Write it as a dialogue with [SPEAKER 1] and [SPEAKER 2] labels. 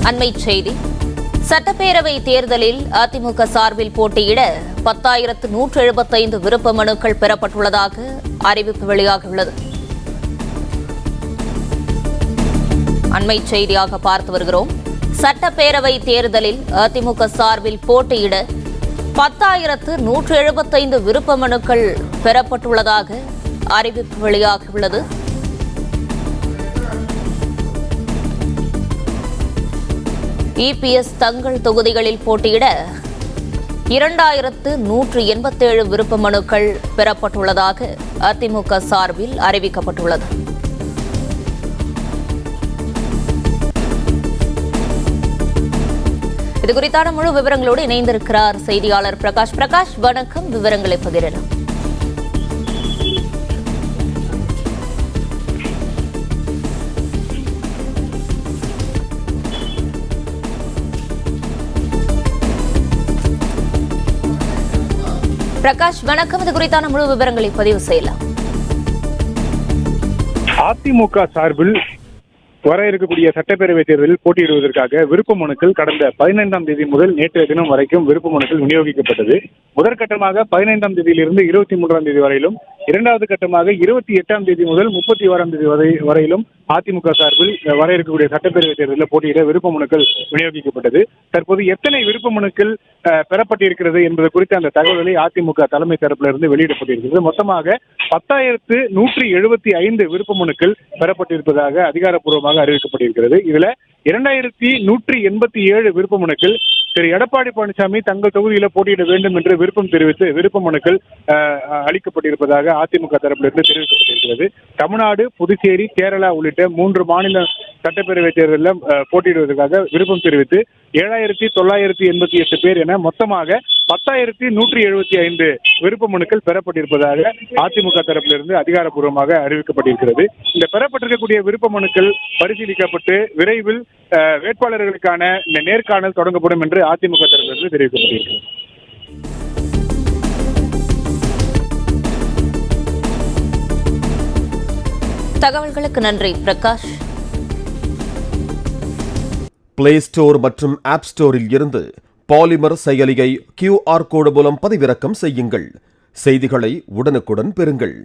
[SPEAKER 1] அண்மைச் செய்தி. சட்டப்பேரவை தேர்தலில் அதிமுக சார்பில் போட்டியிட 10,175 விருப்ப மனுக்கள் பெறப்பட்டுள்ளதாக அறிவிப்பு வெளியாகியுள்ளது. அண்மைச் செய்தியாக பார்த்து வருகிறோம். சட்டப்பேரவை தேர்தலில் அதிமுக சார்பில் போட்டியிட 10,175 விருப்ப மனுக்கள் பெறப்பட்டுள்ளதாக அறிவிப்பு வெளியாகியுள்ளது. இபிஎஸ் தங்கள் தொகுதிகளில் போட்டியிட 2,187 விருப்ப மனுக்கள் பெறப்பட்டுள்ளதாக அதிமுக சார்பில் அறிவிக்கப்பட்டுள்ளது. இதுகுறித்தான முழு விவரங்களோடு இணைந்திருக்கிறார் செய்தியாளர் பிரகாஷ். பிரகாஷ், வணக்கம். விவரங்களை பகிரலாம். பிரகாஷ், வணக்கம். இது குறித்தான முழு விவரங்களை பதிவு செய்யலாம்.
[SPEAKER 2] அதிமுக சார்பில் வர இருக்கக்கூடிய சட்டப்பேரவை தேர்தலில் போட்டியிடுவதற்காக விருப்ப மனுக்கள் கடந்த 15ஆம் தேதி முதல் நேற்றைய தினம் வரைக்கும் விருப்ப மனுக்கள் விநியோகிக்கப்பட்டது. முதற்கட்டமாக 15ஆம் தேதியிலிருந்து 23ஆம் தேதி வரையிலும், இரண்டாவது கட்டமாக 28ஆம் தேதி முதல் 31ஆம் தேதி வரையிலும் அதிமுக சார்பில் வர இருக்கக்கூடிய சட்டப்பேரவை தேர்தலில் போட்டியிட விருப்ப மனுக்கள் விநியோகிக்கப்பட்டது. தற்போது எத்தனை விருப்ப மனுக்கள் பெறப்பட்டிருக்கிறது என்பது குறித்த அந்த தகவல்களை அதிமுக தலைமை தரப்பிலிருந்து வெளியிடப்பட்டிருக்கிறது. மொத்தமாக 10,175 விருப்ப மனுக்கள் பெறப்பட்டிருப்பதாக அதிகாரப்பூர்வமாக அறிவிக்கப்பட்டிருக்கிறது. இதுல 2,187 விருப்ப மனுக்கள் திரு எடப்பாடி பழனிசாமி தங்கள் தொகுதியில போட்டியிட வேண்டும் என்று விருப்பம் தெரிவித்து விருப்ப மனுக்கள் அளிக்கப்பட்டிருப்பதாக அதிமுக தரப்பிலிருந்து தெரிவிக்கப்பட்டிருக்கிறது. தமிழ்நாடு, புதுச்சேரி, கேரளா உள்ளிட்ட 3 மாநில சட்டப்பேரவை தேர்தலில் போட்டியிடுவதற்காக விருப்பம் தெரிவித்து 7,988 பேர் என மொத்தமாக 10,175 விருப்ப மனுக்கள் பெறப்பட்டிருப்பதாக அதிமுக தரப்பிலிருந்து அதிகாரப்பூர்வமாக அறிவிக்கப்பட்டிருக்கிறது. இந்த பெறப்பட்டிருக்கக்கூடிய விருப்ப மனுக்கள் பரிசீலிக்கப்பட்டு விரைவில் வேட்பாளர்களுக்கான நேர்காணல் தொடங்கப்படும் என்று அதிமுக தரப்பிலிருந்து தெரிவிக்கப்பட்டிருக்கிறது.
[SPEAKER 1] தகவல்களுக்கு நன்றி பிரகாஷ்.
[SPEAKER 3] பிளே ஸ்டோர் மற்றும் ஆப் ஸ்டோரில் இருந்து பாலிமர் செயலியை QR கோடு மூலம் பதிவிறக்கம் செய்யுங்கள். செய்திகளை உடனுக்குடன் பெறுங்கள்.